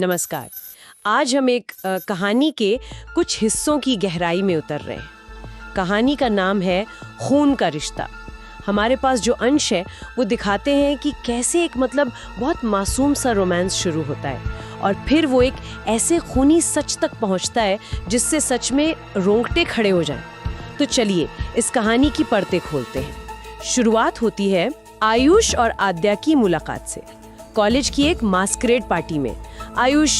नमस्कार। आज हम एक कहानी के कुछ हिस्सों की गहराई में उतर रहे हैं। कहानी का नाम है खून का रिश्ता। हमारे पास जो अंश है वो दिखाते हैं कि कैसे एक बहुत मासूम सा रोमांस शुरू होता है और फिर वो एक ऐसे खूनी सच तक पहुंचता है जिससे सच में रोंगटे खड़े हो जाएं। तो चलिए इस कहानी की परतें खोलते हैं। शुरुआत होती है आयुष और आद्या की मुलाकात से। कॉलेज की एक मास्करेड पार्टी में आयुष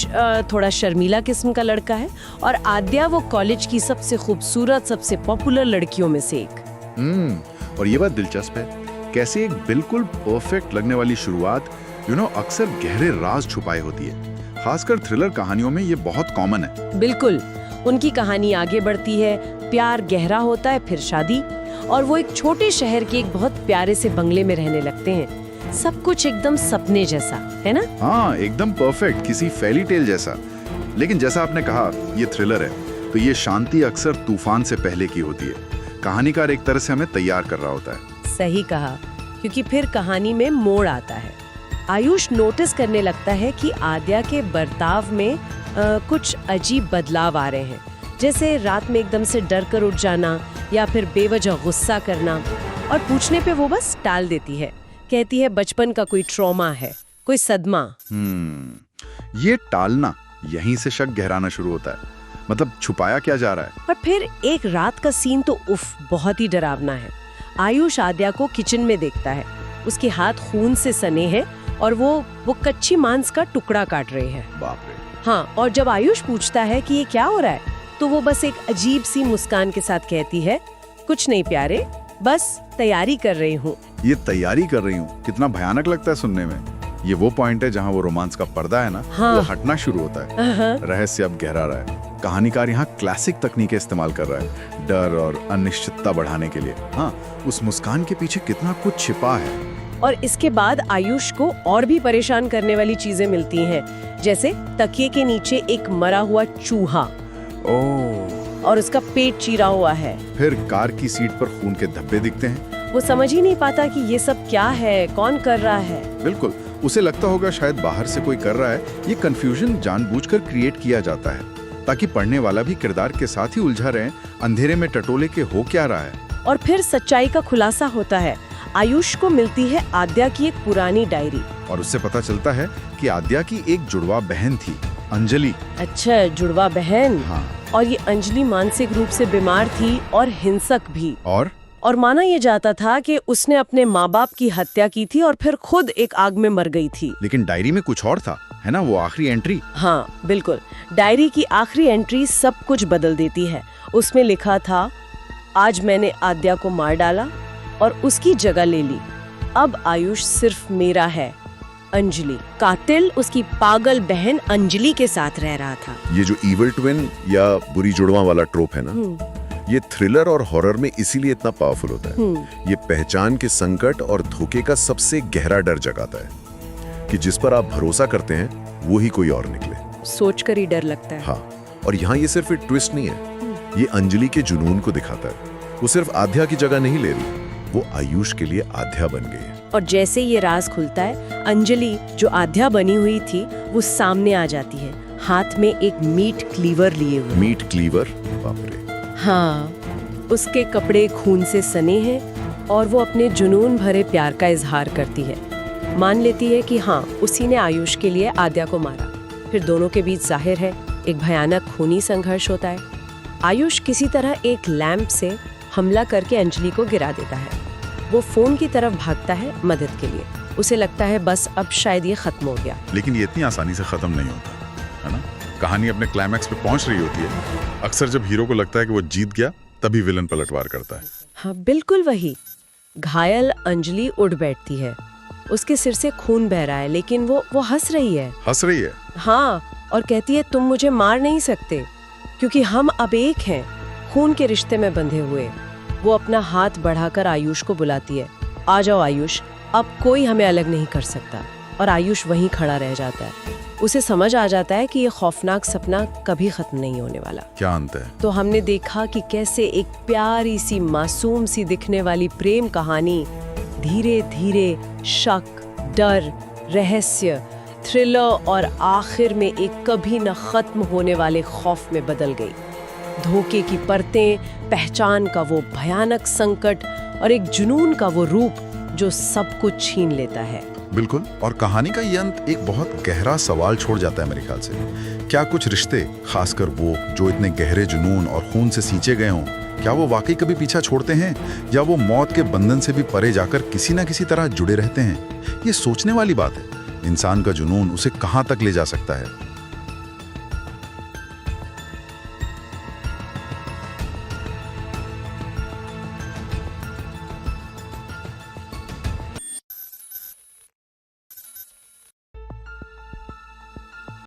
थोड़ा शर्मीला किस्म का लड़का है और आद्या वो कॉलेज की सबसे खूबसूरत, सबसे पॉपुलर लड़कियों में से एक। और ये बात दिलचस्प है, कैसे एक बिल्कुल परफेक्ट लगने वाली शुरुआत अक्सर गहरे राज छुपाए होती है। खासकर थ्रिलर कहानियों में ये बहुत कॉमन है। बिल्कुल, उनकी कहानी आगे बढ़ती है, प्यार गहरा होता है, फिर शादी, और वो एक छोटे शहर के एक बहुत प्यारे से बंगले में रहने लगते हैं। सब कुछ एकदम सपने जैसा है ना? हाँ, एकदम परफेक्ट, किसी फेरी टेल जैसा। लेकिन जैसा आपने कहा, ये थ्रिलर है, तो ये शांति अक्सर तूफान से पहले की होती है। कहानीकार एक तरह से हमें तैयार कर रहा होता है। सही कहा, क्योंकि फिर कहानी में मोड़ आता है। आयुष नोटिस करने लगता है कि आद्या के बर्ताव में कुछ अजीब बदलाव आ रहे हैं, जैसे रात में एकदम से डर कर उठ जाना या फिर बेवजह गुस्सा करना, और पूछने पे वो बस टाल देती है। कहती है बचपन का कोई ट्रॉमा है, कोई सदमा। ये टालना, यहीं से शक गहराना शुरू होता है। मतलब छुपाया क्या जा रहा है। और फिर एक रात का सीन तो बहुत ही डरावना है। आयुष आद्या को किचन में देखता है। उसके हाथ खून से सने हैं और वो कच्ची मांस का टुकड़ा काट रहे हैं। बाप रे। हाँ, और जब आयुष पूछता है कि ये क्या हो रहा है, तो वो बस एक अजीब सी मुस्कान के साथ कहती है, कुछ नहीं प्यारे, बस तैयारी कर रही हूँ। ये तैयारी कर रही हूँ, कितना भयानक लगता है सुनने में। ये वो पॉइंट है जहाँ वो रोमांस का पर्दा है ना, हाँ। वो हटना शुरू होता है। रहस्य अब गहरा रहा है। कहानीकार यहाँ क्लासिक तकनीकें इस्तेमाल कर रहा है, डर और अनिश्चितता बढ़ाने के लिए। हाँ, उस मुस्कान के पीछे कितना कुछ छिपा है। और इसके बाद आयुष को और भी परेशान करने वाली चीजें मिलती हैं, जैसे तकिए के नीचे एक मरा हुआ चूहा और उसका पेट चीरा हुआ है। फिर कार की सीट पर खून के धब्बे दिखते हैं। वो समझ ही नहीं पाता कि ये सब क्या है, कौन कर रहा है। बिल्कुल, उसे लगता होगा शायद बाहर से कोई कर रहा है। ये कंफ्यूजन जानबूझकर क्रिएट किया जाता है ताकि पढ़ने वाला भी किरदार के साथ ही उलझा रहे, अंधेरे में टटोले के हो क्या रहा है। और फिर सच्चाई का खुलासा होता है। आयुष को मिलती है आद्या की एक पुरानी डायरी, और उससे पता चलता है कि आद्या की एक जुड़वा बहन थी, अंजलि। अच्छा, जुड़वा बहन। हाँ। और ये अंजलि मानसिक रूप से बीमार थी और हिंसक भी। और माना ये जाता था कि उसने अपने माँ बाप की हत्या की थी और फिर खुद एक आग में मर गई थी। लेकिन डायरी में कुछ और था, है ना, वो आखिरी एंट्री। हाँ बिल्कुल, डायरी की आखिरी एंट्री सब कुछ बदल देती है। उसमें लिखा था, आज मैंने आद्या को मार डाला और उसकी जगह ले ली। अब आयुष सिर्फ मेरा है। अंजलि, कातिल उसकी पागल बहन अंजलि के साथ रह रहा था। ये जो इविल ट्विन या बुरी जुड़वा वाला ट्रोप है ना, ये थ्रिलर और हॉरर में इसीलिए इतना पावरफुल होता है। ये पहचान के संकट और धोखे का सबसे गहरा डर जगाता है कि जिस पर आप भरोसा करते हैं वो ही कोई और निकले। सोचकर ही डर लगता है। हाँ, और यहाँ ये सिर्फ एक ट्विस्ट नहीं है, ये अंजलि के जुनून को दिखाता है। वो सिर्फ आद्या की जगह नहीं ले रही, वो आयुष के लिए आद्या बन गई है। और जैसे ये राज खुलता है, अंजलि जो आद्या बनी हुई थी वो सामने आ जाती है, हाथ में एक मीट क्लीवर लिए हुए। Meat cleaver? बाप रे। हाँ, उसके कपड़े खून से सने हैं और वो अपने जुनून भरे प्यार का इजहार करती है। मान लेती है कि हाँ, उसी ने आयुष के लिए आद्या को मारा। फिर दोनों के बीच जाहिर है एक भयानक खूनी संघर्ष होता है। आयुष किसी तरह एक लैंप से हमला करके अंजलि को गिरा देता है। वो फोन की तरफ भागता है मदद के लिए। उसे लगता है बस अब शायद ये खत्म हो गया। लेकिन ये इतनी आसानी से खत्म नहीं होता, है ना। कहानी अपने क्लाइमैक्स पे पहुंच रही होती है। अक्सर जब हीरो को लगता है कि वो जीत गया, तभी विलन पलटवार करता है। हाँ बिल्कुल वही। घायल अंजलि उठ बैठती है, उसके सिर से खून बह रहा है, लेकिन वो हंस रही है। हंस रही है? हाँ, और कहती है तुम मुझे मार नहीं सकते क्योंकि हम अब एक हैं, खून के रिश्ते में बंधे हुए। वो अपना हाथ बढ़ाकर आयुष को बुलाती है, आ जाओ आयुष, अब कोई हमें अलग नहीं कर सकता। और आयुष वहीं खड़ा रह जाता है। उसे समझ आ जाता है कि ये खौफनाक सपना कभी खत्म नहीं होने वाला। क्या अंत है? तो हमने देखा कि कैसे एक प्यारी सी मासूम सी दिखने वाली प्रेम कहानी धीरे धीरे शक, डर, रहस्य थ्रिलर और आखिर में एक कभी न खत्म होने वाले खौफ में बदल गई। धोखे की परतें, पहचान का वो भयानक संकट और एक जुनून का वो रूप जो सब कुछ छीन लेता है। बिल्कुल, और कहानी का ये अंत एक बहुत गहरा सवाल छोड़ जाता है मेरे ख्याल से। क्या कुछ रिश्ते, खासकर वो जो इतने गहरे जुनून और खून से सींचे गए हों, क्या वो वाकई कभी पीछा छोड़ते हैं, या वो मौत के बंधन से भी परे जाकर किसी न किसी तरह जुड़े रहते हैं? ये सोचने वाली बात है। इंसान का जुनून उसे कहाँ तक ले जा सकता है?